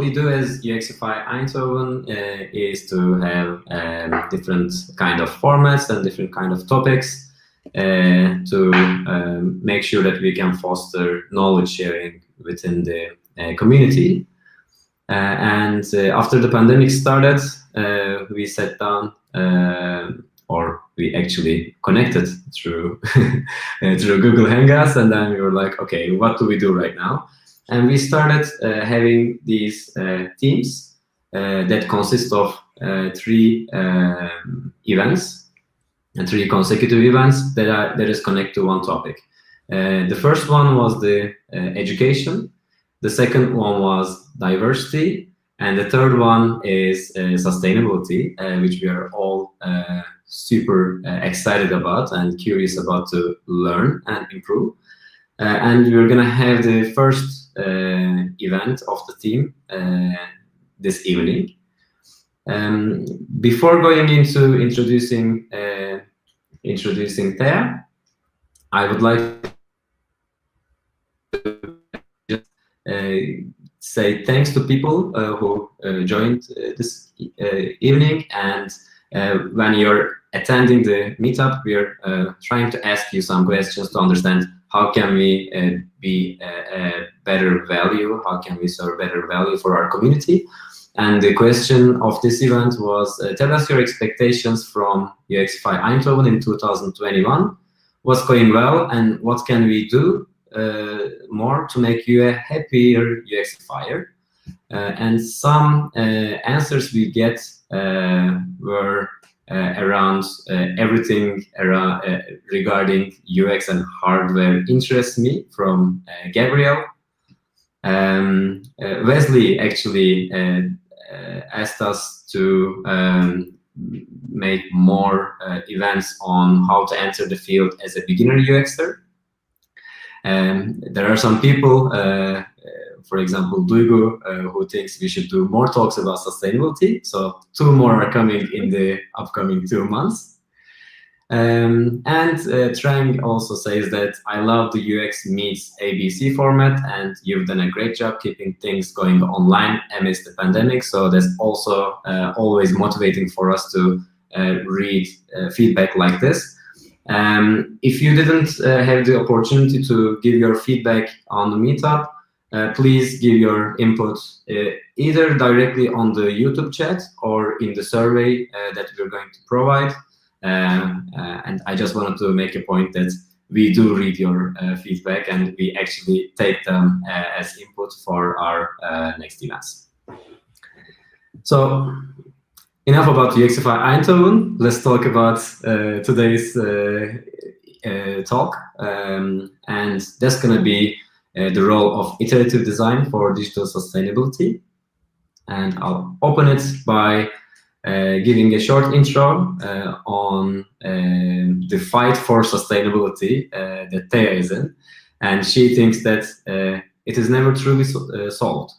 we do as UXify Eindhoven is to have different kind of formats and different kind of topics to make sure that we can foster knowledge sharing within the community. And after the pandemic started, we sat down, or we actually connected through through Google Hangouts, and then we were like, okay, what do we do right now? And we started having these teams that consist of 3 events, and 3 consecutive events that is connected to one topic. The first one was the education. The second one was diversity, and the third one is sustainability, which we are all super excited about and curious about to learn and improve. And we're gonna have the first event of the team this evening. Before going into introducing Thea, I would like to just say thanks to people who joined this evening. And when you're attending the meetup, we're trying to ask you some questions to understand how can we be a better value, how can we serve better value for our community. And the question of this event was, tell us your expectations from UXify Eindhoven in 2021. What's going well, and what can we do more to make you a happier UXifier? And some answers we get were around everything regarding UX and hardware interests me, from Gabriel. Wesley actually asked us to make more events on how to enter the field as a beginner UXer. There are some people, for example, Duygu, who thinks we should do more talks about sustainability. So 2 more are coming in the upcoming 2 months. And Trang also says that I love the UX meets ABC format, and you've done a great job keeping things going online amidst the pandemic. So that's also always motivating for us to read feedback like this. If you didn't have the opportunity to give your feedback on the meetup, please give your input either directly on the YouTube chat or in the survey that we're going to provide. And I just wanted to make a point that we do read your feedback, and we actually take them as input for our next events. So enough about UXify Eindhoven. Let's talk about today's talk, and that's going to be the role of iterative design for digital sustainability. And I'll open it by giving a short intro on the fight for sustainability that Thea is in, and she thinks that it is never truly solved.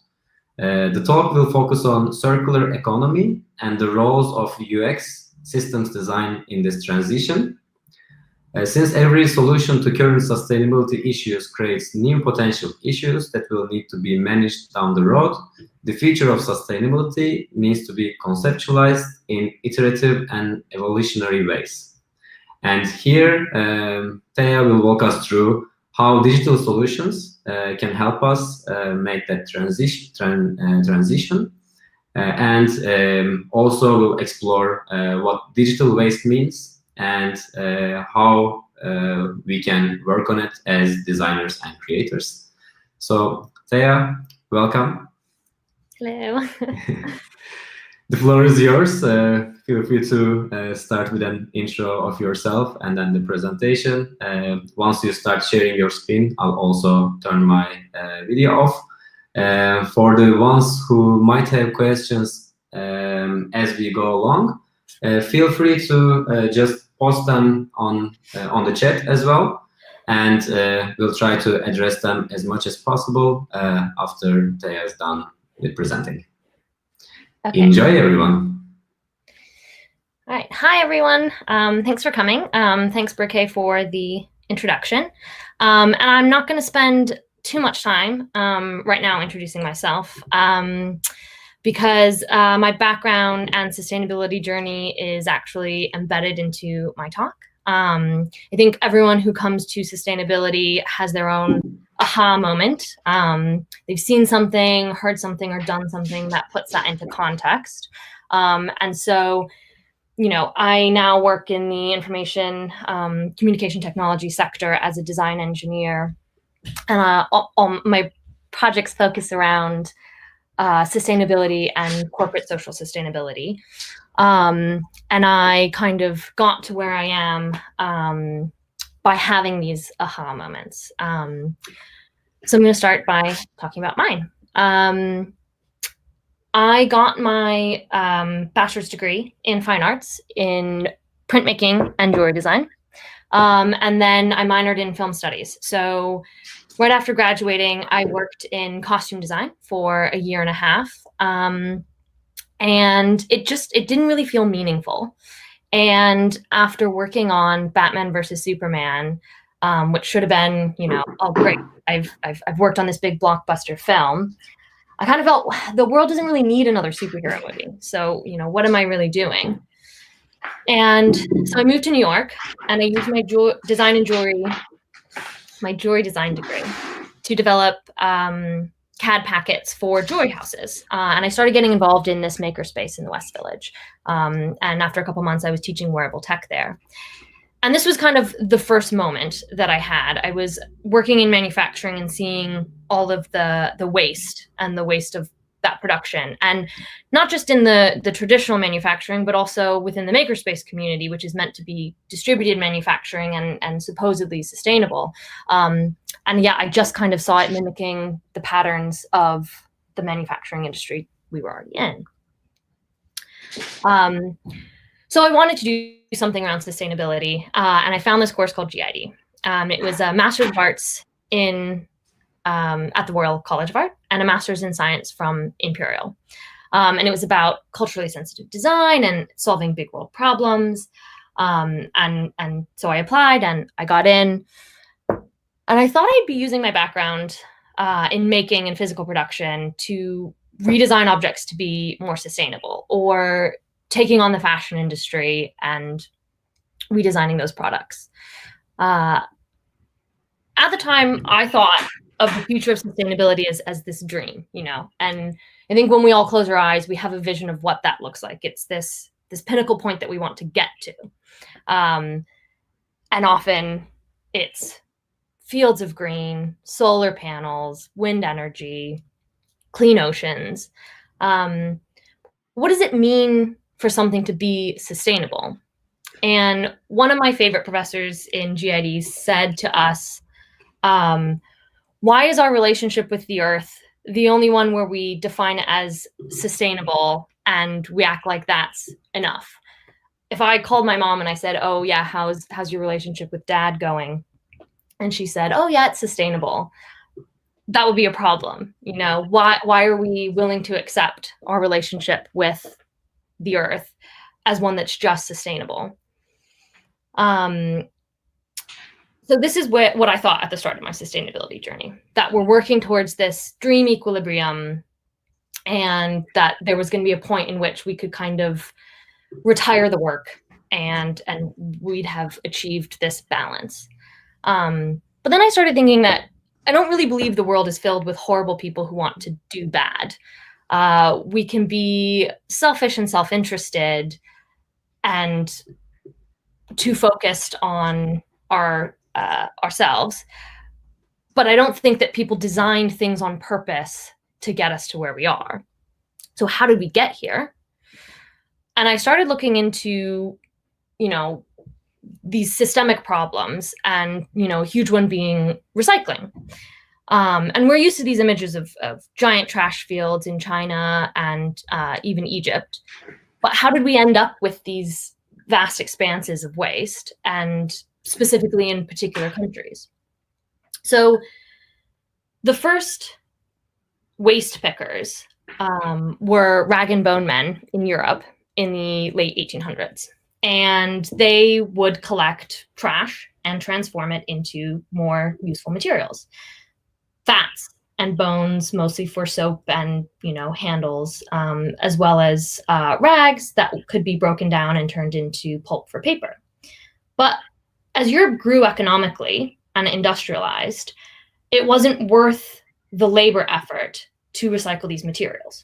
The talk will focus on circular economy and the roles of UX systems design in this transition. Since every solution to current sustainability issues creates new potential issues that will need to be managed down the road, the future of sustainability needs to be conceptualized in iterative and evolutionary ways. And here, Thea will walk us through how digital solutions can help us make that transition, and also we'll explore what digital waste means and how we can work on it as designers and creators. So, Thea, welcome. Hello. The floor is yours. Feel free to start with an intro of yourself and then the presentation. Once you start sharing your screen, I'll also turn my video off. For the ones who might have questions as we go along, feel free to just post them on the chat as well, and we'll try to address them as much as possible after Thea is done with presenting. Okay. Enjoy, everyone. All right. Hi, everyone. Thanks for coming. Thanks, Burke, for the introduction. And I'm not going to spend too much time right now introducing myself because my background and sustainability journey is actually embedded into my talk. I think everyone who comes to sustainability has their own aha moment. They've seen something, heard something, or done something that puts that into context. And so, I now work in the information communication technology sector as a design engineer. And all my projects focus around sustainability and corporate social sustainability. And I kind of got to where I am by having these aha moments. So I'm going to start by talking about mine. I got my bachelor's degree in fine arts in printmaking and jewelry design. And then I minored in film studies. So right after graduating, I worked in costume design for a year and a half. And it didn't really feel meaningful. And after working on Batman versus Superman, which should have been, oh great, I've worked on this big blockbuster film. I kind of felt the world doesn't really need another superhero movie. So, what am I really doing? And so I moved to New York and I used my jewelry design degree to develop CAD packets for jewelry houses. And I started getting involved in this makerspace in the West Village. And after a couple months, I was teaching wearable tech there. And this was kind of the first moment that I had. I was working in manufacturing and seeing all of the waste and the waste of that production. And not just in the traditional manufacturing, but also within the makerspace community, which is meant to be distributed manufacturing and supposedly sustainable. And yeah, I just kind of saw it mimicking the patterns of the manufacturing industry we were already in. So I wanted to do something around sustainability, and I found this course called GID. It was a Master's of Arts at the Royal College of Art and a Master's in Science from Imperial. And it was about culturally sensitive design and solving big world problems. And so I applied and I got in. And I thought I'd be using my background in making and physical production to redesign objects to be more sustainable, or taking on the fashion industry and redesigning those products. At the time, I thought of the future of sustainability as this dream, and I think when we all close our eyes, we have a vision of what that looks like. It's this pinnacle point that we want to get to. And often it's fields of green, solar panels, wind energy, clean oceans. What does it mean for something to be sustainable? And one of my favorite professors in GID said to us, why is our relationship with the earth the only one where we define it as sustainable and we act like that's enough? If I called my mom and I said, oh yeah, how's your relationship with dad going? And she said, oh yeah, it's sustainable. That would be a problem. Why are we willing to accept our relationship with the earth as one that's just sustainable? So this is what I thought at the start of my sustainability journey, that we're working towards this dream equilibrium and that there was going to be a point in which we could kind of retire the work and we'd have achieved this balance. But then I started thinking that I don't really believe the world is filled with horrible people who want to do bad. We can be selfish and self-interested and too focused on ourselves. But I don't think that people designed things on purpose to get us to where we are. So how did we get here? And I started looking into, these systemic problems, and, a huge one being recycling. And we're used to these images of giant trash fields in China and even Egypt. But how did we end up with these vast expanses of waste, and specifically in particular countries? So the first waste pickers were rag and bone men in Europe in the late 1800s. And they would collect trash and transform it into more useful materials. fats and bones, mostly for soap and, handles, as well as rags that could be broken down and turned into pulp for paper. But as Europe grew economically and industrialized, it wasn't worth the labor effort to recycle these materials.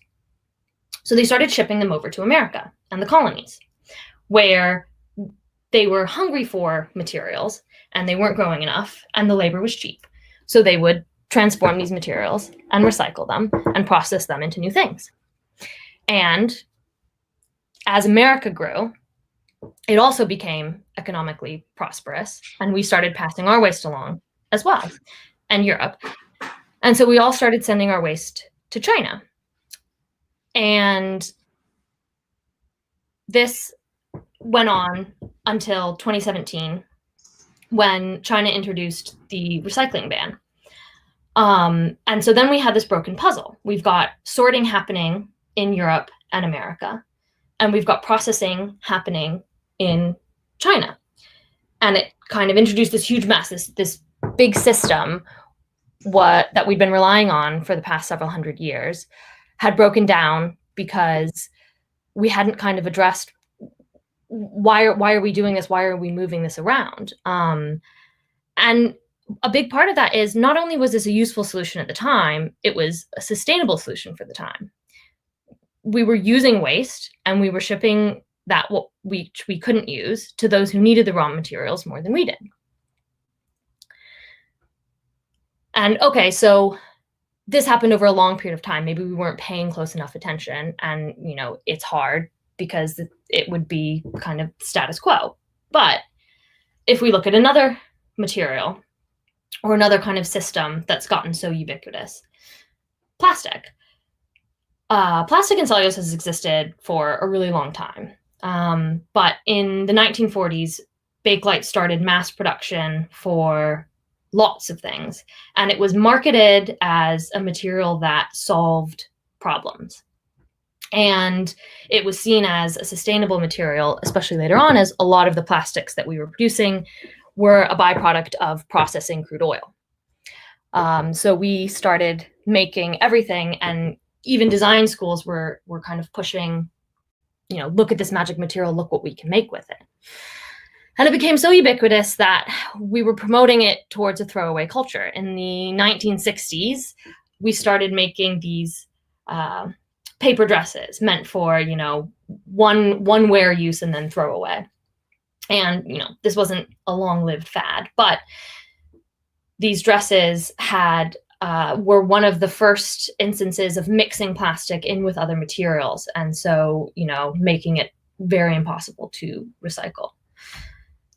So they started shipping them over to America and the colonies, where they were hungry for materials and they weren't growing enough and the labor was cheap. So they would transform these materials and recycle them and process them into new things. And as America grew, it also became economically prosperous, and we started passing our waste along as well, and Europe. And so we all started sending our waste to China. And this went on until 2017, when China introduced the recycling ban. And so then we had this broken puzzle. We've got sorting happening in Europe and America, and we've got processing happening in China. And it kind of introduced this huge mess, this big system that we'd been relying on for the past several hundred years had broken down because we hadn't kind of addressed why are we doing this? Why are we moving this around? And a big part of that is not only was this a useful solution at the time, it was a sustainable solution for the time. We were using waste and we were shipping that what we couldn't use to those who needed the raw materials more than we did. And okay, so this happened over a long period of time. Maybe we weren't paying close enough attention, and it's hard because it would be kind of status quo. But if we look at another material or another kind of system that's gotten so ubiquitous, plastic. Plastic and cellulose has existed for a really long time. But in the 1940s, Bakelite started mass production for lots of things, and it was marketed as a material that solved problems. And it was seen as a sustainable material, especially later on, as a lot of the plastics that we were producing were a byproduct of processing crude oil. So we started making everything, and even design schools were kind of pushing, look at this magic material, look what we can make with it. And it became so ubiquitous that we were promoting it towards a throwaway culture. In the 1960s, we started making these paper dresses meant for, one wear use and then throw away. And, this wasn't a long-lived fad, but these dresses were one of the first instances of mixing plastic in with other materials. And so, making it very impossible to recycle.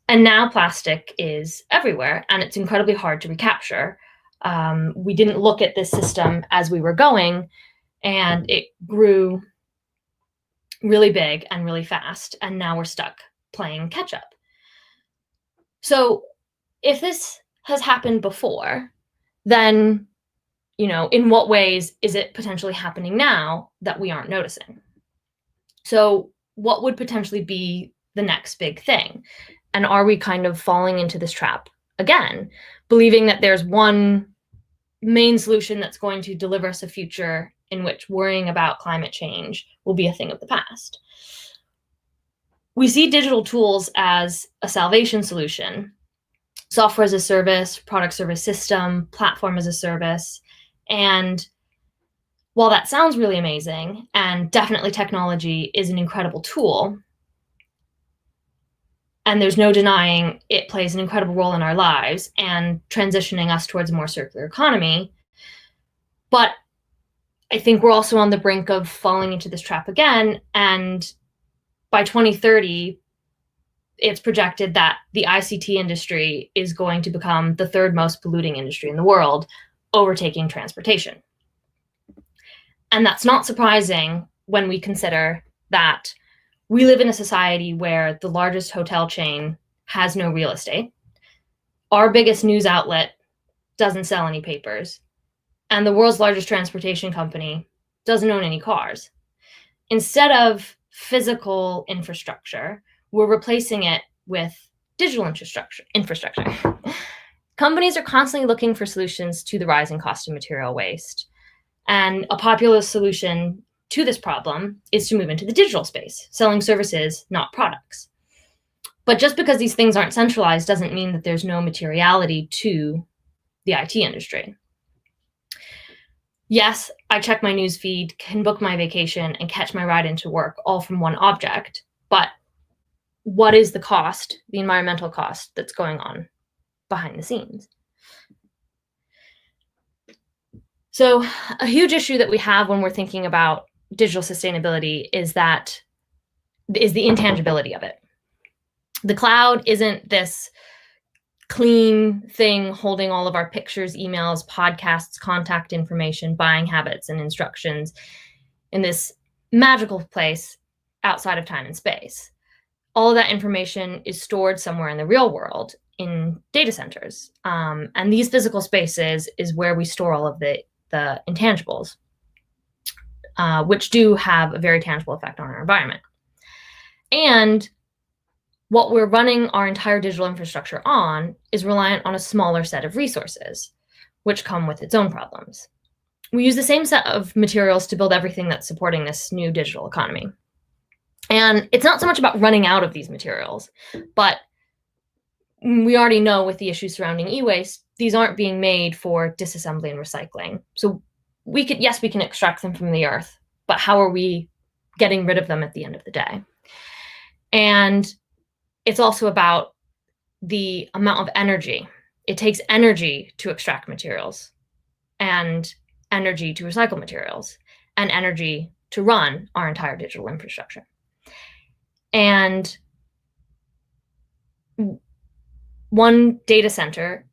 And now plastic is everywhere, and it's incredibly hard to recapture. We didn't look at this system as we were going, and it grew really big and really fast, and now we're stuck playing catch up. So if this has happened before, then, in what ways is it potentially happening now that we aren't noticing? So what would potentially be the next big thing? And are we kind of falling into this trap again, believing that there's one main solution that's going to deliver us a future in which worrying about climate change will be a thing of the past? We see digital tools as a salvation solution: software as a service, product service system, platform as a service. And while that sounds really amazing, and definitely technology is an incredible tool, and there's no denying it plays an incredible role in our lives and transitioning us towards a more circular economy, but I think we're also on the brink of falling into this trap again. And by 2030, it's projected that the ICT industry is going to become the third most polluting industry in the world, overtaking transportation. And that's not surprising when we consider that we live in a society where the largest hotel chain has no real estate. Our biggest news outlet doesn't sell any papers. And the world's largest transportation company doesn't own any cars. Instead of physical infrastructure, we're replacing it with digital infrastructure. companies are constantly looking for solutions to the rising cost of material waste. And a popular solution to this problem is to move into the digital space, selling services, not products. But just because these things aren't centralized doesn't mean that there's no materiality to the IT industry. Yes, I check my news feed, can book my vacation, and catch my ride into work all from one object. But what is the cost, the environmental cost that's going on behind the scenes? So a huge issue that we have when we're thinking about digital sustainability is the intangibility of it. The cloud isn't this clean thing holding all of our pictures, emails, podcasts, contact information, buying habits, and instructions in this magical place outside of time and space. All of that information is stored somewhere in the real world in data centers. And these physical spaces is where we store all of the intangibles, which do have a very tangible effect on our environment. And what we're running our entire digital infrastructure on is reliant on a smaller set of resources, which come with its own problems. We use the same set of materials to build everything that's supporting this new digital economy. And it's not so much about running out of these materials, but we already know with the issues surrounding e-waste, these aren't being made for disassembly and recycling. So we can extract them from the earth, but how are we getting rid of them at the end of the day? And it's also about the amount of energy. It takes energy to extract materials, and energy to recycle materials, and energy to run our entire digital infrastructure. And one data center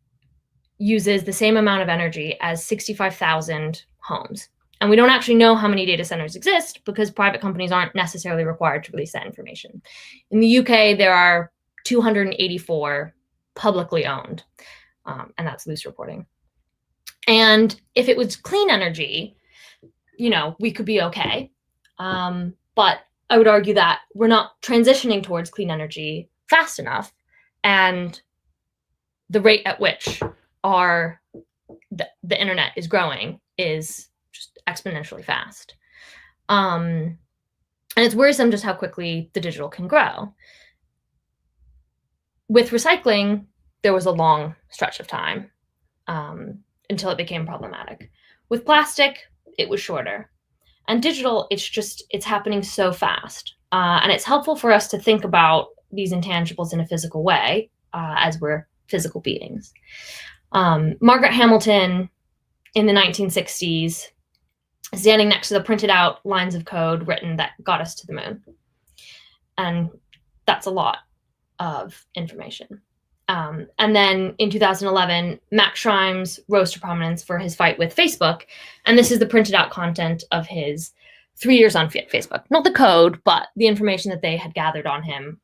uses the same amount of energy as 65,000 homes. And we don't actually know how many data centers exist because private companies aren't necessarily required to release that information. In the UK, there are 284 publicly owned, and that's loose reporting. And if it was clean energy, we could be okay. But I would argue that we're not transitioning towards clean energy fast enough, and the rate at which the internet is growing is just exponentially fast. And it's worrisome just how quickly the digital can grow. With recycling, there was a long stretch of time until it became problematic. With plastic, it was shorter. And digital, it's happening so fast. And it's helpful for us to think about these intangibles in a physical way, as we're physical beings. Margaret Hamilton in the 1960s, standing next to the printed out lines of code written that got us to the moon. And that's a lot of information. And then in 2011, Max Schrems rose to prominence for his fight with Facebook. And this is the printed out content of his 3 years on Facebook. Not the code, but the information that they had gathered on him.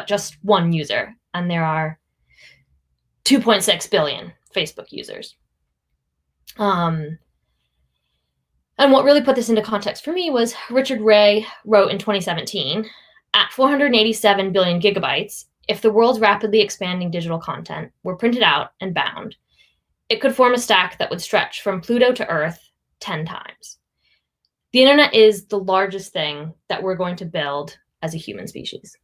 Just one user. And there are 2.6 billion Facebook users. And what really put this into context for me was Richard Ray wrote in 2017, at 487 billion gigabytes, if the world's rapidly expanding digital content were printed out and bound, it could form a stack that would stretch from Pluto to Earth 10 times. The internet is the largest thing that we're going to build as a human species.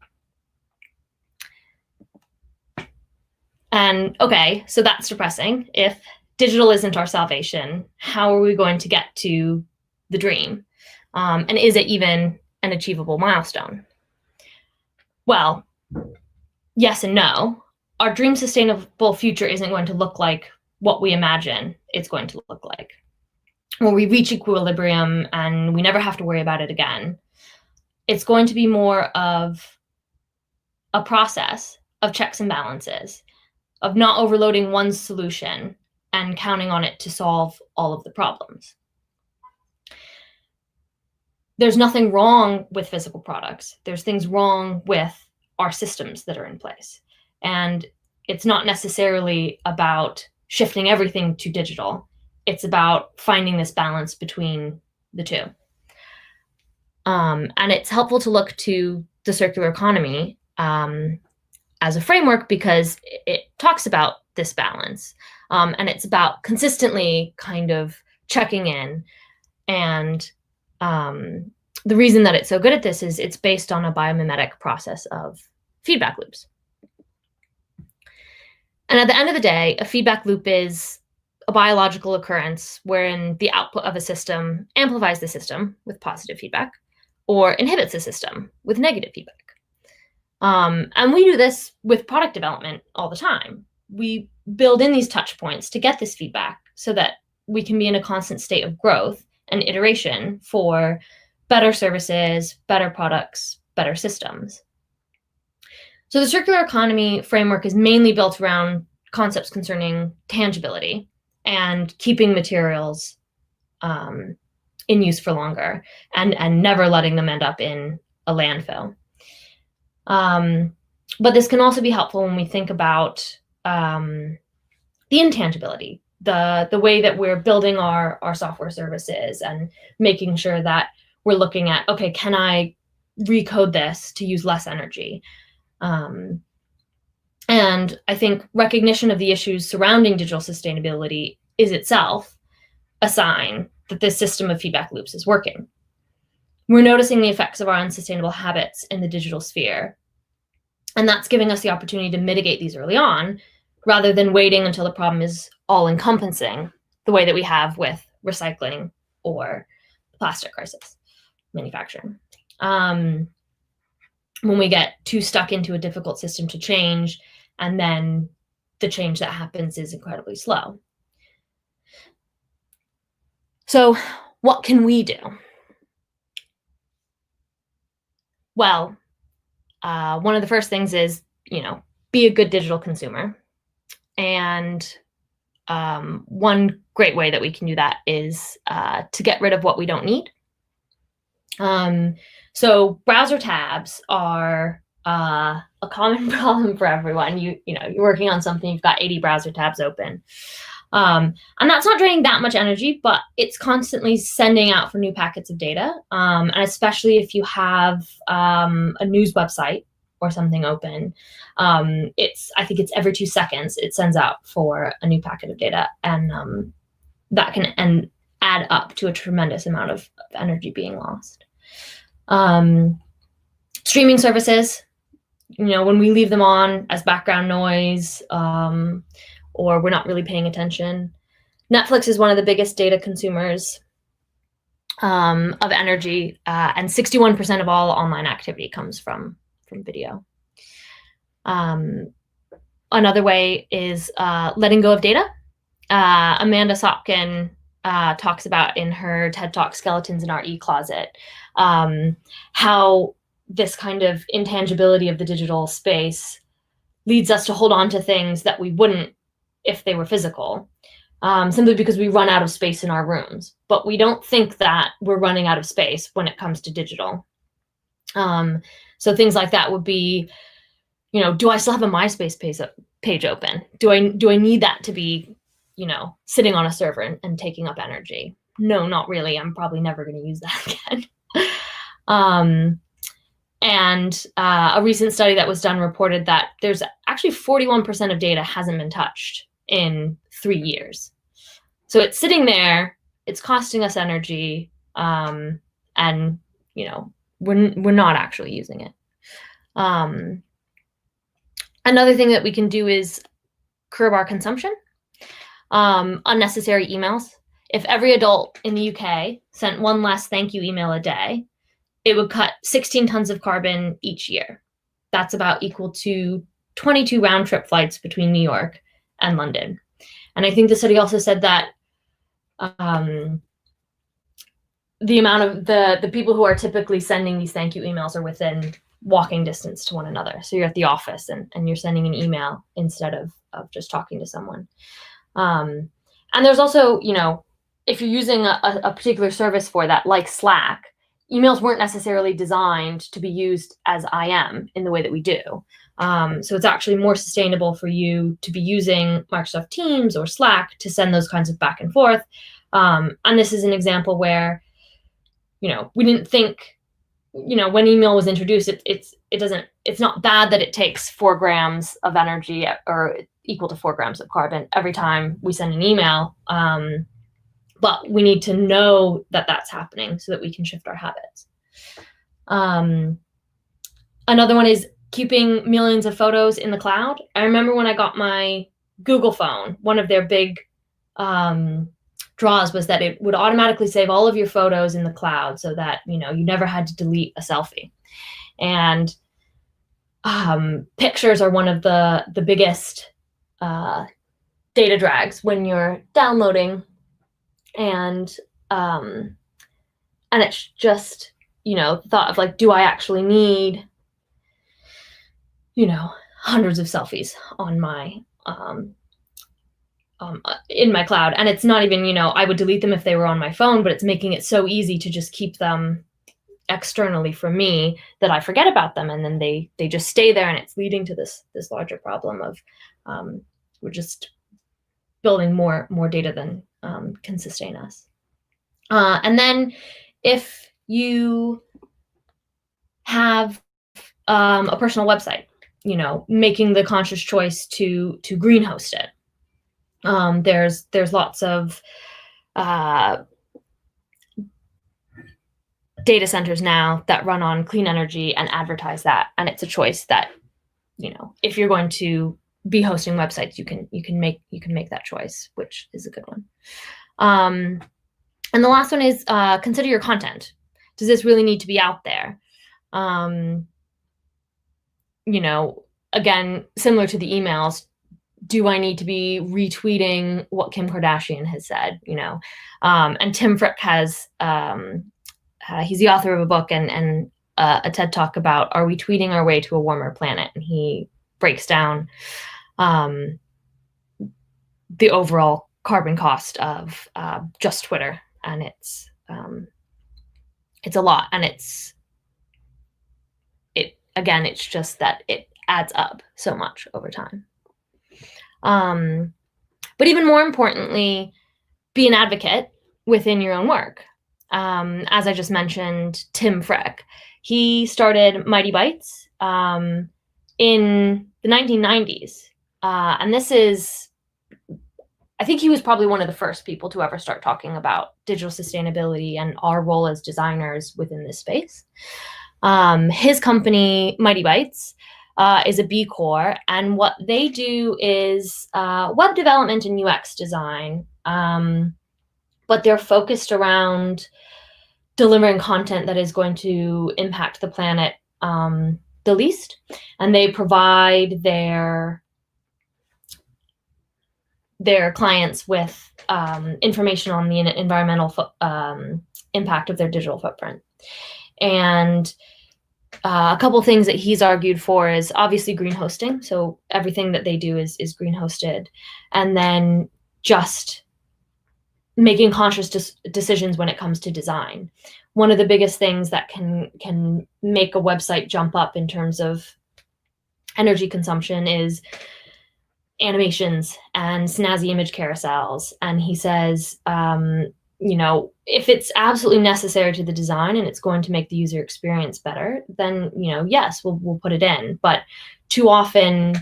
And okay, so that's depressing. If digital isn't our salvation, how are we going to get to the dream? And is it even an achievable milestone? Well, yes and no. Our dream sustainable future isn't going to look like what we imagine it's going to look like, where we reach equilibrium and we never have to worry about it again. It's going to be more of a process of checks and balances, of not overloading one solution and counting on it to solve all of the problems. There's nothing wrong with physical products. There's things wrong with our systems that are in place. And it's not necessarily about shifting everything to digital. It's about finding this balance between the two. And it's helpful to look to the circular economy as a framework because it talks about this balance. And it's about consistently kind of checking in. And the reason that it's so good at this is it's based on a biomimetic process of feedback loops. And at the end of the day, a feedback loop is a biological occurrence wherein the output of a system amplifies the system with positive feedback or inhibits the system with negative feedback. And we do this with product development all the time. We build in these touch points to get this feedback so that we can be in a constant state of growth and iteration for better services, better products, better systems. So the circular economy framework is mainly built around concepts concerning tangibility and keeping materials in use for longer and never letting them end up in a landfill. But this can also be helpful when we think about the intangibility, the way that we're building our software services and making sure that we're looking at, okay, can I recode this to use less energy? And I think recognition of the issues surrounding digital sustainability is itself a sign that this system of feedback loops is working. We're noticing the effects of our unsustainable habits in the digital sphere. And that's giving us the opportunity to mitigate these early on, rather than waiting until the problem is all-encompassing, the way that we have with recycling or the plastic crisis manufacturing. When we get too stuck into a difficult system to change, and then the change that happens is incredibly slow. So what can we do? Well, one of the first things is, be a good digital consumer. And one great way that we can do that is to get rid of what we don't need. So browser tabs are a common problem for everyone. You're working on something, you've got 80 browser tabs open. And that's not draining that much energy, but it's constantly sending out for new packets of data. And especially if you have a news website or something open, I think it's every 2 seconds it sends out for a new packet of data. And that can add up to a tremendous amount of energy being lost. Streaming services, when we leave them on as background noise, or we're not really paying attention. Netflix is one of the biggest data consumers of energy, and 61% of all online activity comes from video. Another way is letting go of data. Amanda Sopkin talks about in her TED Talk, Skeletons in Our E-Closet, how this kind of intangibility of the digital space leads us to hold on to things that we wouldn't if they were physical, simply because we run out of space in our rooms. But we don't think that we're running out of space when it comes to digital. So things like that would be, do I still have a MySpace page open? Do I need that to be, sitting on a server and taking up energy? No, not really. I'm probably never going to use that again. And a recent study that was done reported that there's actually 41% of data hasn't been touched in 3 years. So it's sitting there, it's costing us energy, and we're not actually using it. Another thing that we can do is curb our consumption. Unnecessary emails. If every adult in the UK sent one less thank you email a day, it would cut 16 tons of carbon each year. That's about equal to 22 round trip flights between New York and London. And I think the study also said that the amount of the people who are typically sending these thank you emails are within walking distance to one another. So you're at the office and you're sending an email instead of just talking to someone. And there's also, if you're using a particular service for that, like Slack, emails weren't necessarily designed to be used as IM in the way that we do. So it's actually more sustainable for you to be using Microsoft Teams or Slack to send those kinds of back and forth. And this is an example where, we didn't think, when email was introduced, it's not bad that it takes 4 grams of energy or equal to 4 grams of carbon every time we send an email. But we need to know that that's happening so that we can shift our habits. Another one is keeping millions of photos in the cloud. I remember when I got my Google phone, one of their big draws was that it would automatically save all of your photos in the cloud so that, you never had to delete a selfie. And pictures are one of the biggest data drags when you're downloading, and it's just, thought of like, do I actually need, hundreds of selfies on my in my cloud? And it's not even, I would delete them if they were on my phone, but it's making it so easy to just keep them externally from me that I forget about them, and then they just stay there, and it's leading to this larger problem of we're just building more data than can sustain us. And then if you have a personal website, making the conscious choice to green host it. There's lots of data centers now that run on clean energy and advertise that, and it's a choice that, if you're going to be hosting websites, you can make that choice, which is a good one. And the last one is consider your content. Does this really need to be out there? Again, similar to the emails, do I need to be retweeting what Kim Kardashian has said? And Tim Frick has, he's the author of a book and a TED Talk about, are we tweeting our way to a warmer planet? And he breaks down the overall carbon cost of just Twitter, and it's a lot, and it's just that it adds up so much over time. But even more importantly, be an advocate within your own work. As I just mentioned, Tim Frick, he started Mighty Bytes in the 1990s. And this is, I think he was probably one of the first people to ever start talking about digital sustainability and our role as designers within this space. His company, Mighty Bytes, is a B Corp, and what they do is web development and UX design, but they're focused around delivering content that is going to impact the planet the least, and they provide their clients with information on the environmental impact of their digital footprint. And a couple of things that he's argued for is obviously green hosting. So everything that they do is green hosted. And then just making conscious decisions when it comes to design. One of the biggest things that can make a website jump up in terms of energy consumption is animations and snazzy image carousels. And he says, if it's absolutely necessary to the design and it's going to make the user experience better, then, yes, we'll put it in. But too often,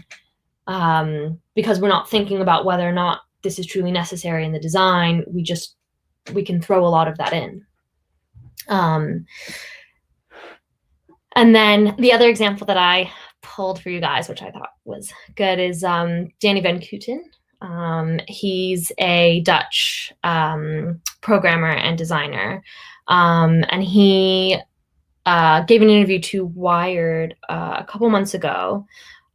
because we're not thinking about whether or not this is truly necessary in the design, we can throw a lot of that in. And then the other example that I pulled for you guys, which I thought was good, is Danny van Kooten. He's a Dutch programmer and designer, and he gave an interview to Wired a couple months ago,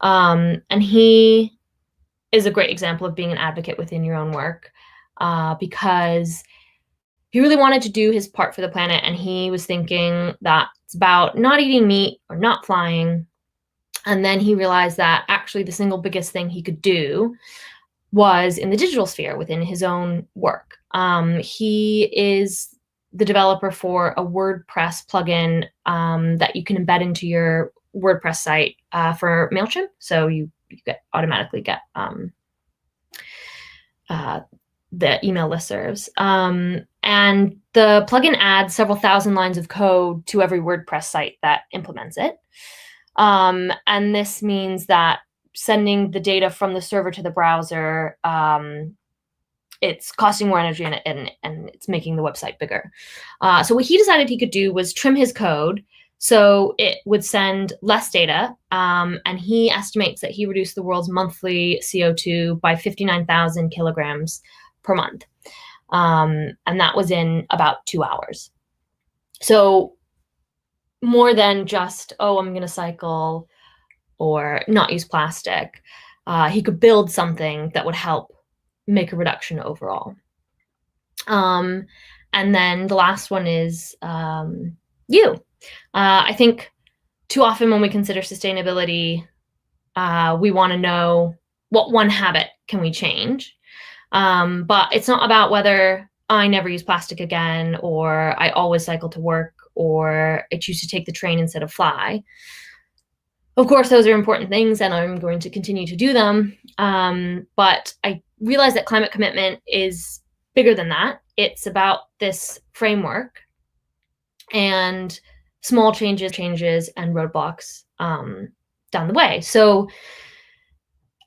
and he is a great example of being an advocate within your own work, because he really wanted to do his part for the planet, and he was thinking that it's about not eating meat or not flying. And then he realized that actually the single biggest thing he could do was in the digital sphere within his own work. He is the developer for a WordPress plugin that you can embed into your WordPress site for MailChimp. So you automatically get the email listservs. And the plugin adds several thousand lines of code to every WordPress site that implements it. And this means that sending the data from the server to the browser, it's costing more energy and it's making the website bigger. So what he decided he could do was trim his code so it would send less data. And he estimates that he reduced the world's monthly CO2 by 59,000 kilograms per month. And that was in about 2 hours. So more than just, oh, I'm going to cycle or not use plastic. He could build something that would help make a reduction overall. And then the last one is you. I think too often when we consider sustainability, we want to know what one habit can we change. But it's not about whether I never use plastic again, or I always cycle to work, or I choose to take the train instead of fly. Of course, those are important things, and I'm going to continue to do them. But I realize that climate commitment is bigger than that. It's about this framework and small changes and roadblocks down the way. So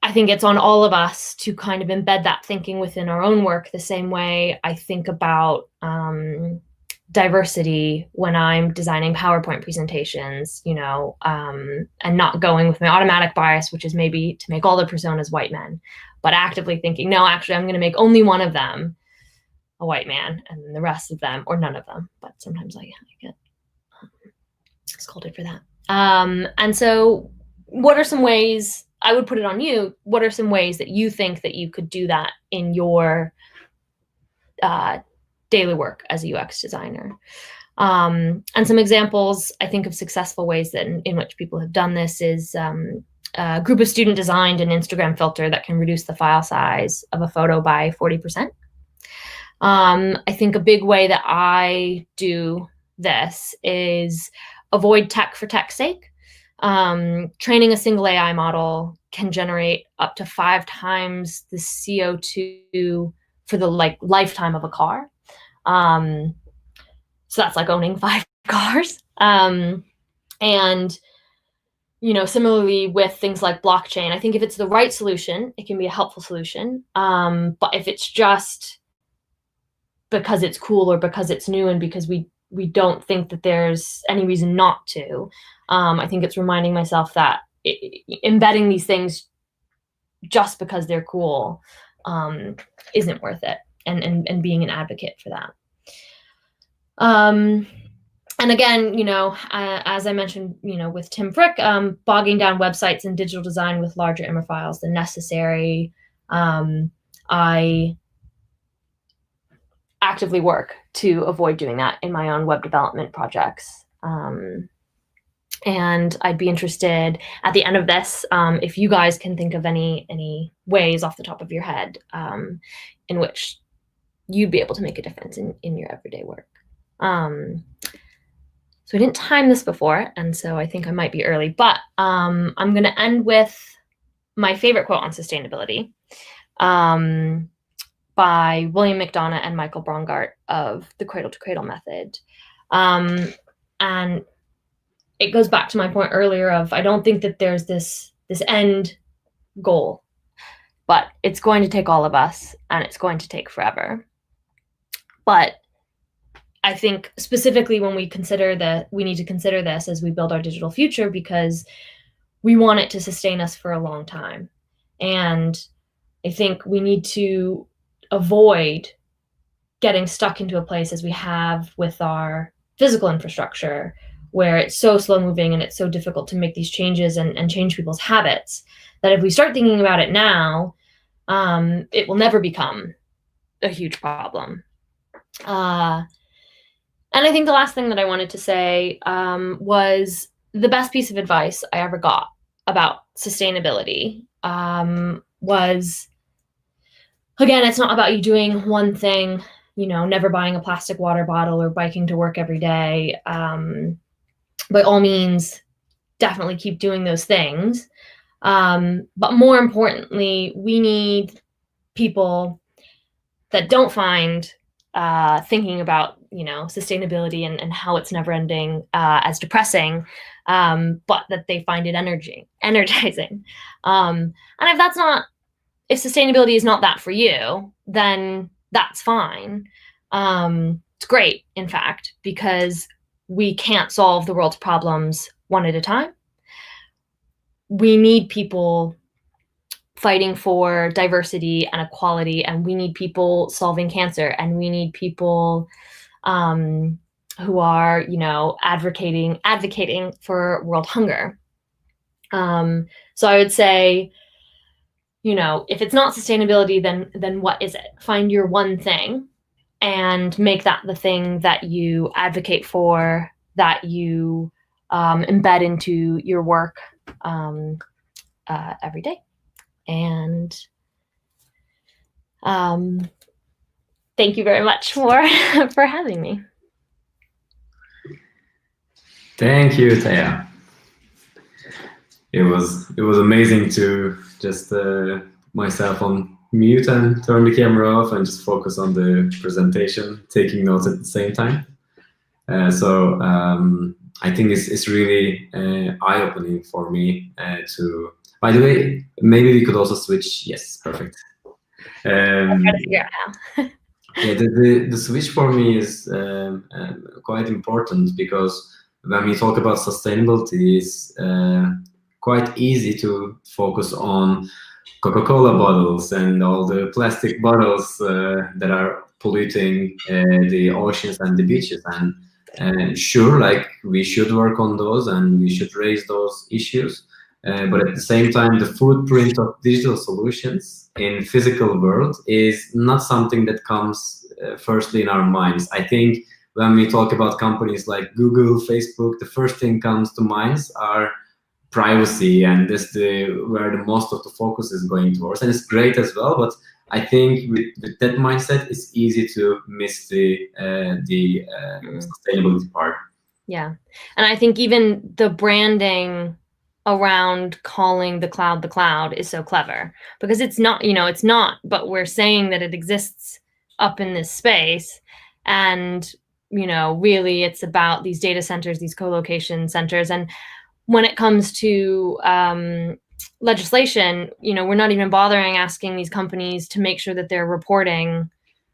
I think it's on all of us to kind of embed that thinking within our own work, the same way I think about diversity when I'm designing PowerPoint presentations, and not going with my automatic bias, which is maybe to make all the personas white men, but actively thinking, no, actually, I'm going to make only one of them a white man, and then the rest of them, or none of them. But sometimes I get scolded for that. And so what are some ways, I would put it on you, what are some ways that you think that you could do that in your daily work as a UX designer? And some examples, I think, of successful ways that in which people have done this is a group of student designed an Instagram filter that can reduce the file size of a photo by 40%. I think a big way that I do this is avoid tech for tech's sake. Training a single AI model can generate up to 5 times the CO2 for the lifetime of a car. So that's like owning 5 cars. And, similarly with things like blockchain, I think if it's the right solution, it can be a helpful solution. But if it's just because it's cool or because it's new and because we don't think that there's any reason not to, I think it's reminding myself that embedding these things just because they're cool isn't worth it, and being an advocate for that. And again, as I mentioned, with Tim Frick, bogging down websites and digital design with larger IMR files than necessary. I actively work to avoid doing that in my own web development projects. And I'd be interested at the end of this, if you guys can think of any ways off the top of your head in which you'd be able to make a difference in your everyday work. So I didn't time this before, and so I think I might be early, but I'm going to end with my favorite quote on sustainability by William McDonough and Michael Brongart of the Cradle to Cradle method. And it goes back to my point earlier of, I don't think that there's this end goal, but it's going to take all of us, and it's going to take forever. But I think specifically when we need to consider this as we build our digital future, because we want it to sustain us for a long time. And I think we need to avoid getting stuck into a place as we have with our physical infrastructure, where it's so slow moving and it's so difficult to make these changes and change people's habits, that if we start thinking about it now, it will never become a huge problem. And I think the last thing that I wanted to say was the best piece of advice I ever got about sustainability was, again, it's not about you doing one thing, never buying a plastic water bottle or biking to work every day. By all means, definitely keep doing those things. But more importantly, we need people that don't find thinking about sustainability and how it's never ending as depressing, but that they find it energizing. And if sustainability is not that for you, then that's fine. It's great, in fact, because we can't solve the world's problems one at a time. We need people fighting for diversity and equality, and we need people solving cancer, and we need people who are, advocating for world hunger. So I would say, if it's not sustainability, then what is it? Find your one thing and make that the thing that you advocate for, that you embed into your work every day. And thank you very much for having me. Thank you, Taya. It was amazing to just myself on mute and turn the camera off and just focus on the presentation, taking notes at the same time. So I think it's really eye-opening for me to. By the way, maybe we could also switch. Yes, perfect. I'll try to figure out how. Yeah, the switch for me is quite important, because when we talk about sustainability, it's quite easy to focus on Coca-Cola bottles and all the plastic bottles that are polluting the oceans and the beaches. And sure, like, we should work on those and we should raise those issues. But at the same time, the footprint of digital solutions in physical world is not something that comes firstly in our minds. I think when we talk about companies like Google, Facebook, the first thing comes to minds are privacy, and this where the most of the focus is going towards. And it's great as well, but I think with that mindset, it's easy to miss the sustainability part. Yeah, and I think even the branding around calling the cloud is so clever, because it's not, it's not, but we're saying that it exists up in this space. And, really it's about these data centers, these co-location centers. And when it comes to legislation, we're not even bothering asking these companies to make sure that they're reporting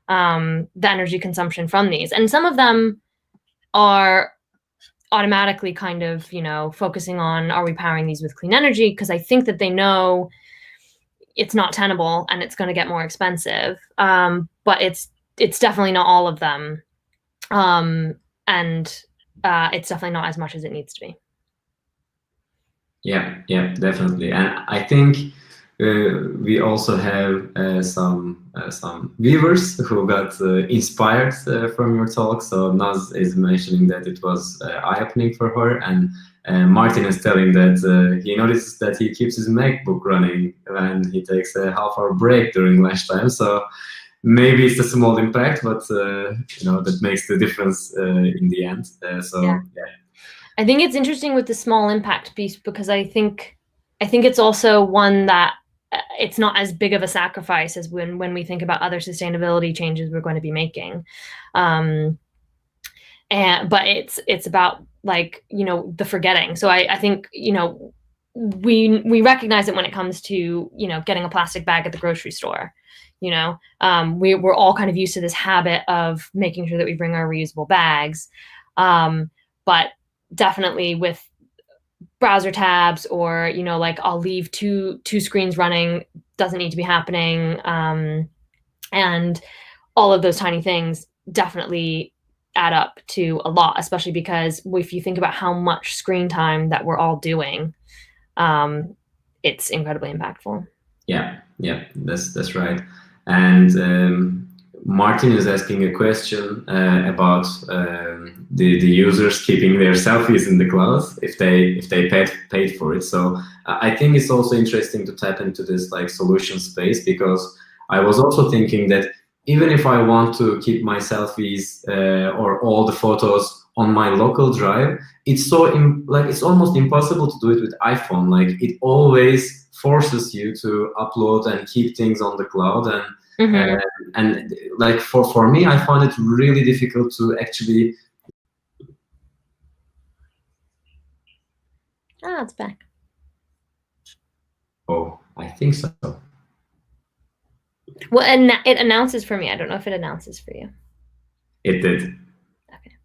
the energy consumption from these. And some of them are automatically kind of, focusing on, are we powering these with clean energy? Because I think that they know it's not tenable and it's going to get more expensive. But it's definitely not all of them. And it's definitely not as much as it needs to be. Yeah, definitely. And I think we also have some viewers who got inspired from your talk. So Naz is mentioning that it was eye-opening for her, and Martin is telling that he notices that he keeps his MacBook running when he takes a half-hour break during lunchtime. So maybe it's a small impact, but that makes the difference in the end. Yeah. I think it's interesting with the small impact piece, because I think it's also one that it's not as big of a sacrifice as when we think about other sustainability changes we're going to be making. But it's about, like, the forgetting. So I think, we recognize it when it comes to, getting a plastic bag at the grocery store. We're all kind of used to this habit of making sure that we bring our reusable bags. But definitely with browser tabs, or like, I'll leave two screens running, doesn't need to be happening, and all of those tiny things definitely add up to a lot, especially because if you think about how much screen time that we're all doing, it's incredibly impactful. Yeah, that's right. And Martin is asking a question about the users keeping their selfies in the cloud if they paid for it. So I think it's also interesting to tap into this, like, solution space, because I was also thinking that even if I want to keep my selfies or all the photos on my local drive, it's it's almost impossible to do it with iPhone. Like, it always forces you to upload and keep things on the cloud, and And like for me, I found it really difficult to actually. Ah, it's back. Oh, I think so. Well, and it announces for me. I don't know if it announces for you. It did. Okay.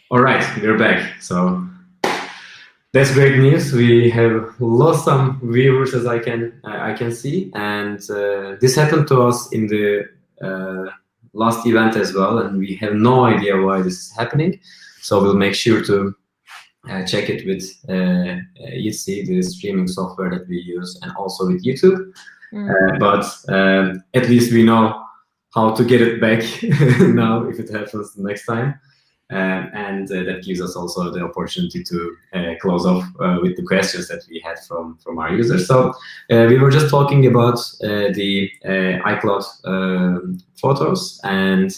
All right, we're back. So that's great news. We have lost some viewers, as I can see, and this happened to us in the last event as well, and we have no idea why this is happening. So we'll make sure to check it with Jitsi, the streaming software that we use, and also with YouTube. But at least we know how to get it back now if it happens the next time. And that gives us also the opportunity to close off with the questions that we had from our users. So we were just talking about the iCloud photos, and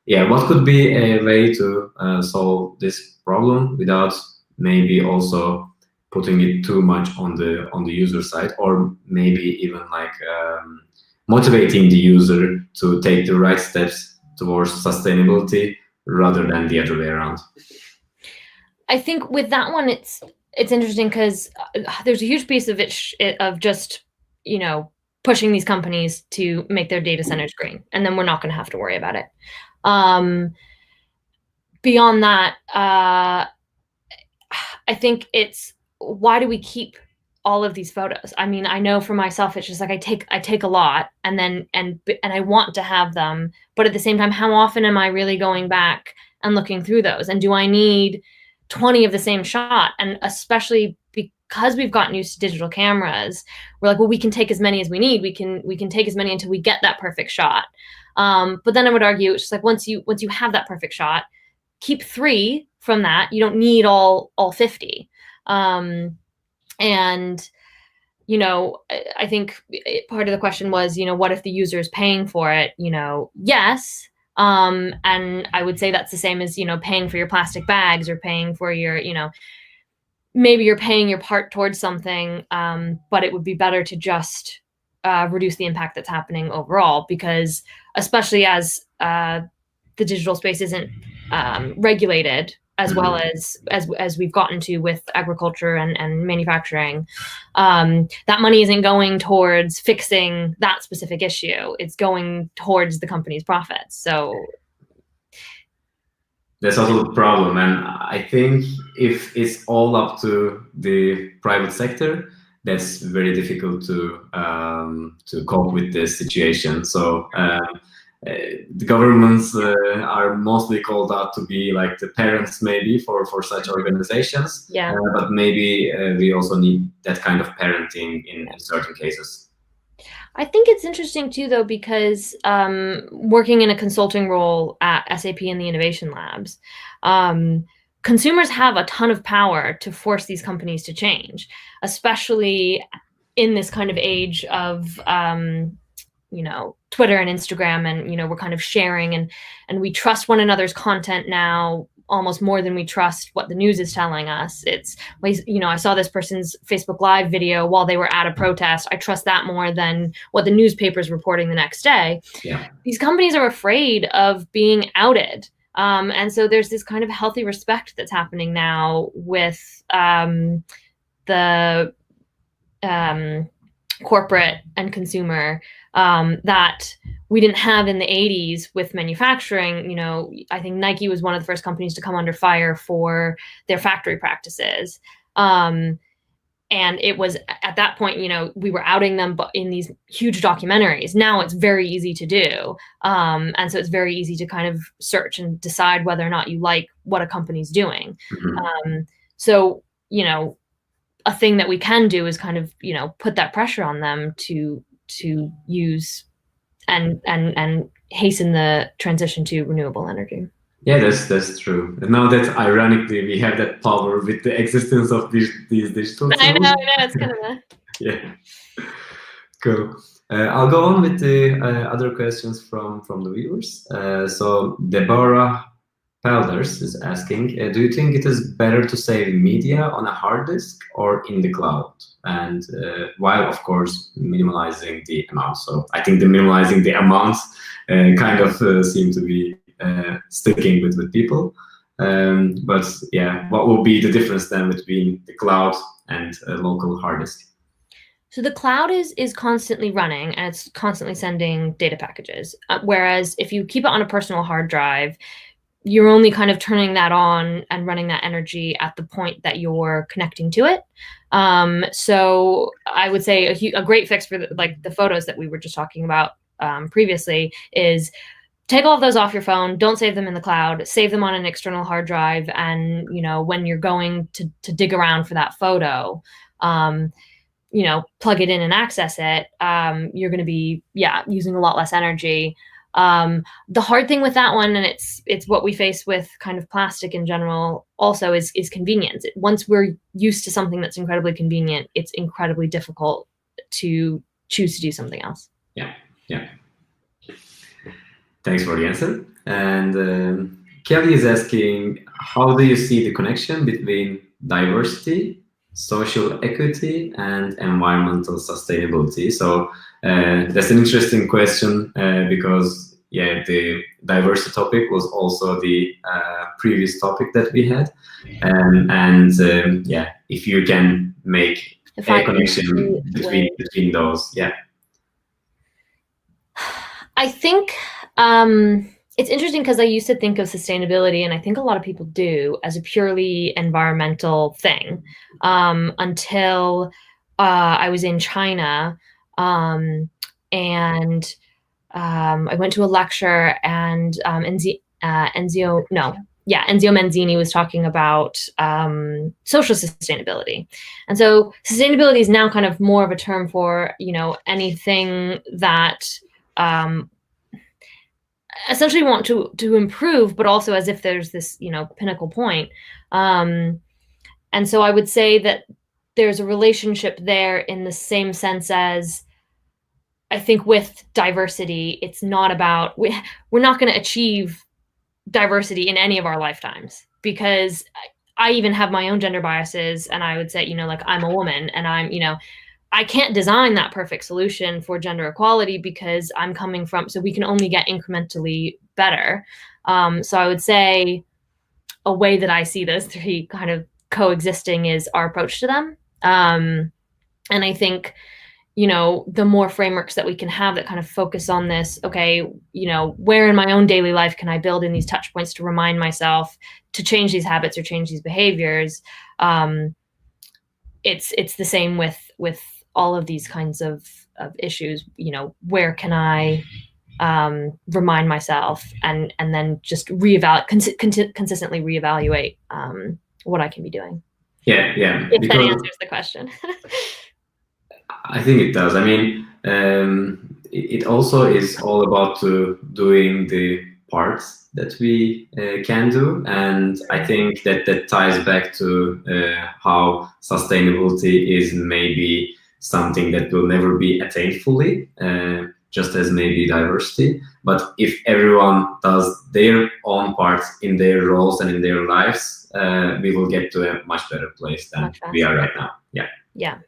yeah, what could be a way to solve this problem without maybe also putting it too much on the user side, or maybe even like motivating the user to take the right steps towards sustainability rather than the other way around? I think with that one, it's interesting because there's a huge piece of of just, you know, pushing these companies to make their data centers green, and then we're not going to have to worry about it. Beyond that, I think it's, why do we keep all of these photos? I mean, I know for myself, it's just like I take a lot, and then and I want to have them, but at the same time, how often am I really going back and looking through those? And do I need 20 of the same shot? And especially because we've gotten used to digital cameras, we're like, well, we can take as many as we need. We can take as many until we get that perfect shot. But then I would argue it's just like, once you have that perfect shot, keep 3 from that. You don't need all 50. And, you know, I think part of the question was, you know, what if the user is paying for it? You know, yes. And I would say that's the same as, you know, paying for your plastic bags or paying for your, you know, maybe you're paying your part towards something, but it would be better to just reduce the impact that's happening overall, because especially as the digital space isn't regulated as well as we've gotten to with agriculture and manufacturing, that money isn't going towards fixing that specific issue. It's going towards the company's profits. So that's also the problem, and I think if it's all up to the private sector, that's very difficult to cope with this situation. So the governments are mostly called out to be like the parents, maybe for such organizations. Yeah. But maybe we also need that kind of parenting in certain cases. I think it's interesting too, though, because working in a consulting role at SAP in the innovation labs, consumers have a ton of power to force these companies to change, especially in this kind of age of you know, Twitter and Instagram, and, you know, we're kind of sharing and we trust one another's content now almost more than we trust what the news is telling us. It's, you know, I saw this person's Facebook Live video while they were at a protest. I trust that more than what the newspaper's reporting the next day. Yeah. These companies are afraid of being outed. And so there's this kind of healthy respect that's happening now with the corporate and consumer that we didn't have in the 80s with manufacturing. You know, I think Nike was one of the first companies to come under fire for their factory practices. And it was at that point, you know, we were outing them but in these huge documentaries. Now it's very easy to do. And so it's very easy to kind of search and decide whether or not you like what a company's doing. So, you know, a thing that we can do is kind of, you know, put that pressure on them to use and hasten the transition to renewable energy. Yeah, that's true. And now that ironically we have that power with the existence of these digital tools. I know, it's kind of a... Yeah. Cool. I'll go on with the other questions from the viewers. So Deborah Pelders is asking, do you think it is better to save media on a hard disk or in the cloud? And while, of course, minimalizing the amount. So I think the minimalizing the amount kind of seem to be sticking with people. But yeah, what will be the difference then between the cloud and a local hard disk? So the cloud is constantly running and it's constantly sending data packages. Whereas if you keep it on a personal hard drive, you're only kind of turning that on and running that energy at the point that you're connecting to it. So I would say a great fix for the photos that we were just talking about previously is take all of those off your phone. Don't save them in the cloud. Save them on an external hard drive. And when you're going to dig around for that photo, plug it in and access it. You're going to be using a lot less energy. The hard thing with that one, and it's what we face with kind of plastic in general also, is convenience. Once we're used to something that's incredibly convenient, it's incredibly difficult to choose to do something else. Yeah. Thanks for the answer. And Kelly is asking, how do you see the connection between diversity, social equity, and environmental sustainability? So that's an interesting question because the diversity topic was also the previous topic that we had, and if you can make a connection between those, I think it's interesting because I used to think of sustainability, and I think a lot of people do, as a purely environmental thing until I was in China and I went to a lecture and Enzio Manzini was talking about social sustainability. And so sustainability is now kind of more of a term for, anything that essentially want to improve, but also as if there's this, pinnacle point. And so I would say that there's a relationship there in the same sense as I think with diversity, it's not about, we're not going to achieve diversity in any of our lifetimes, because I even have my own gender biases. And I would say, I'm a woman and I can't design that perfect solution for gender equality because I'm coming from, so we can only get incrementally better. So I would say a way that I see those three kind of coexisting is our approach to them. And I think, the more frameworks that we can have that kind of focus on this, okay, where in my own daily life can I build in these touch points to remind myself to change these habits or change these behaviors? It's the same with all of these kinds of issues. Where can I remind myself and then just consistently reevaluate what I can be doing. Yeah. If that answers the question. I think it does. I mean, it also is all about doing the parts that we can do, and I think that ties back to how sustainability is maybe something that will never be attained fully, just as maybe diversity. But if everyone does their own parts in their roles and in their lives, we will get to a much better place than we are right now. Yeah.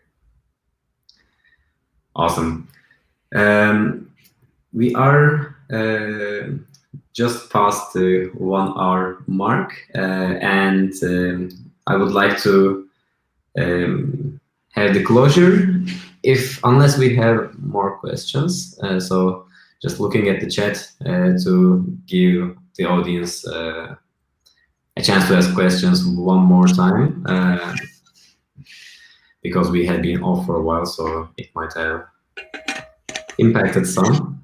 Awesome. We are just past the 1 hour mark, and I would like to have the closure, unless we have more questions. So just looking at the chat to give the audience a chance to ask questions one more time. Because we had been off for a while, so it might have impacted some.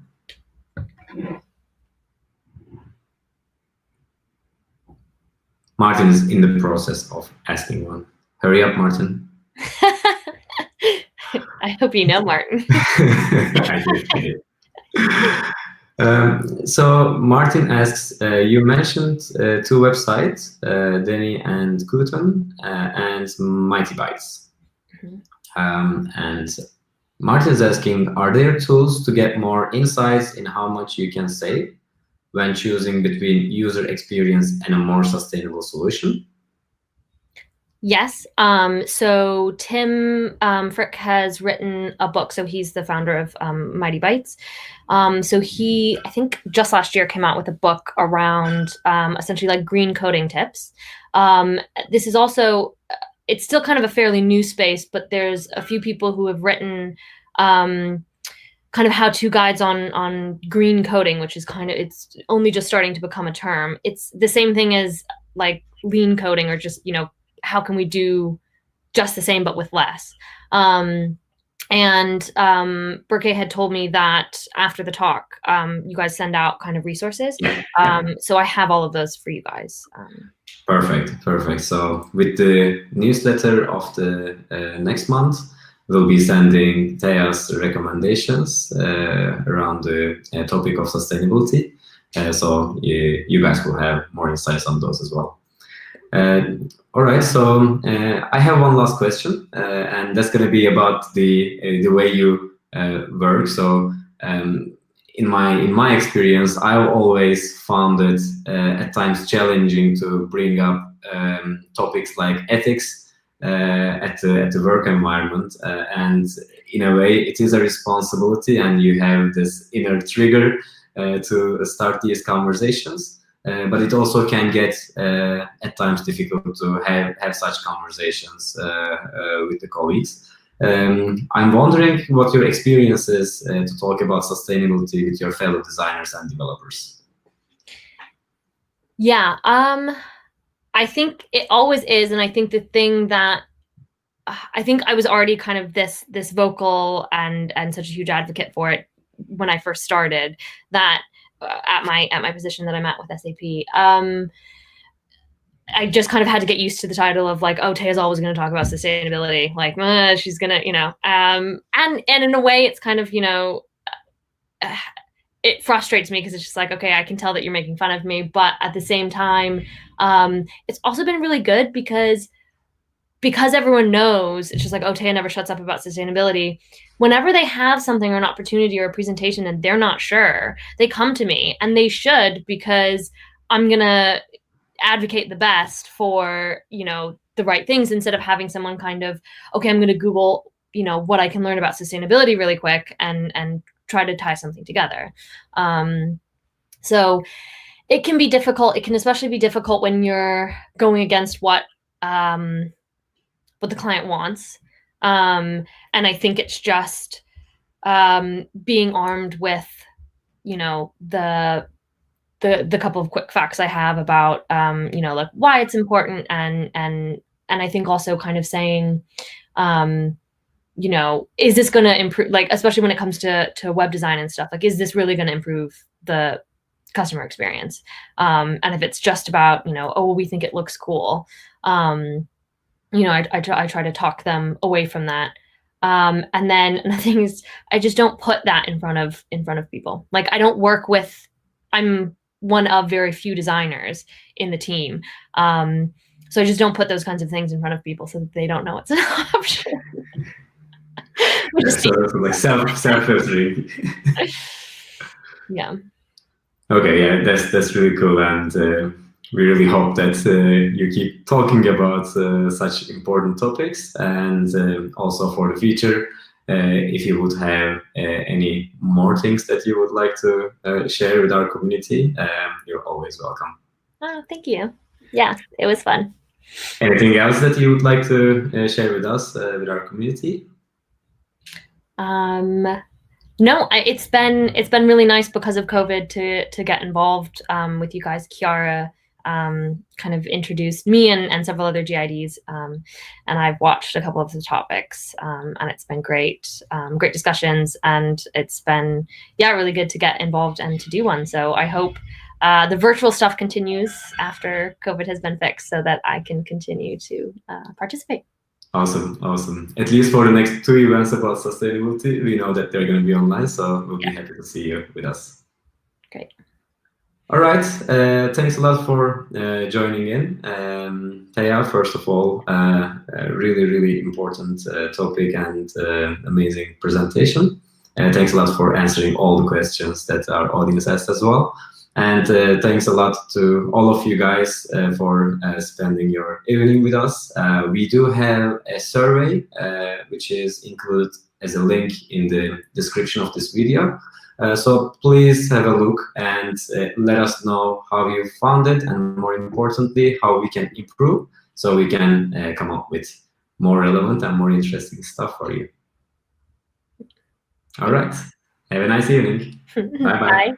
Martin is in the process of asking one. Hurry up, Martin. I hope you know, Martin. I did. So Martin asks, you mentioned two websites, Denny and Kooten, and Mighty Bytes. And Martin is asking, are there tools to get more insights in how much you can save? when choosing between user experience and a more sustainable solution? Yes. So Tim Frick has written a book. So he's the founder of Mighty Bytes. So he, I think just last year, came out with a book around essentially like green coding tips. This is also, it's still kind of a fairly new space, but there's a few people who have written kind of how-to guides on green coding, which is kind of, it's only just starting to become a term. It's the same thing as like lean coding, or just, you know, how can we do just the same but with less? Berke had told me that after the talk, you guys send out kind of resources. So I have all of those for you guys. Perfect. So with the newsletter of the next month, we'll be sending Thea's recommendations around the topic of sustainability. So you guys will have more insights on those as well. All right, so I have one last question, and that's going to be about the way you work. So in my experience, I've always found it at times challenging to bring up topics like ethics at the work environment, and in a way, it is a responsibility, and you have this inner trigger to start these conversations. But it also can get at times difficult to have such conversations with the colleagues. I'm wondering what your experience is to talk about sustainability with your fellow designers and developers. Yeah, I think it always is, and I think the thing that I think I was already kind of this vocal and such a huge advocate for it when I first started, that at my position that I'm at with SAP, I just kind of had to get used to the title of like, oh, Taya's always going to talk about sustainability, like she's gonna, you know, and in a way, it's kind of, you know, it frustrates me because it's just like, okay, I can tell that you're making fun of me, but at the same time, it's also been really good because everyone knows, it's just like, oh, Taya never shuts up about sustainability. Whenever they have something or an opportunity or a presentation and they're not sure, they come to me, and they should, because I'm going to advocate the best for, you know, the right things, instead of having someone kind of, okay, I'm going to Google, you know, what I can learn about sustainability really quick and try to tie something together. So it can be difficult. It can especially be difficult when you're going against what the client wants. And I think it's just being armed with, you know, the couple of quick facts I have about, you know, like why it's important, and I think also kind of saying, you know, is this going to improve, like, especially when it comes to web design and stuff, like, is this really going to improve the customer experience? And if it's just about, you know, oh, we think it looks cool, you know, I try to talk them away from that. And then the thing is, I just don't put that in front of people. Like, I don't work with, I'm one of very few designers in the team. So I just don't put those kinds of things in front of people so that they don't know it's an option. So like self-filtering. Yeah. Okay, yeah, that's really cool, and we really hope that you keep talking about such important topics, and also for the future, if you would have any more things that you would like to share with our community, you're always welcome. Oh, thank you. Yeah, it was fun. Anything else that you would like to share with us, with our community? No, it's been really nice because of COVID to get involved with you guys. Kiara kind of introduced me and several other GIDs, and I've watched a couple of the topics, and it's been great discussions, and it's been, yeah, really good to get involved and to do one. So I hope the virtual stuff continues after COVID has been fixed, so that I can continue to participate. Awesome. At least for the next 2 events about sustainability, we know that they're going to be online, so we'll be happy to see you with us. Great. All right. Thanks a lot for joining in. Taya, first of all, a really important topic and amazing presentation. Thanks a lot for answering all the questions that our audience asked as well. And thanks a lot to all of you guys for spending your evening with us. We do have a survey, which is included as a link in the description of this video. So please have a look and let us know how you found it, and more importantly, how we can improve so we can come up with more relevant and more interesting stuff for you. All right. Have a nice evening. Bye-bye. Bye.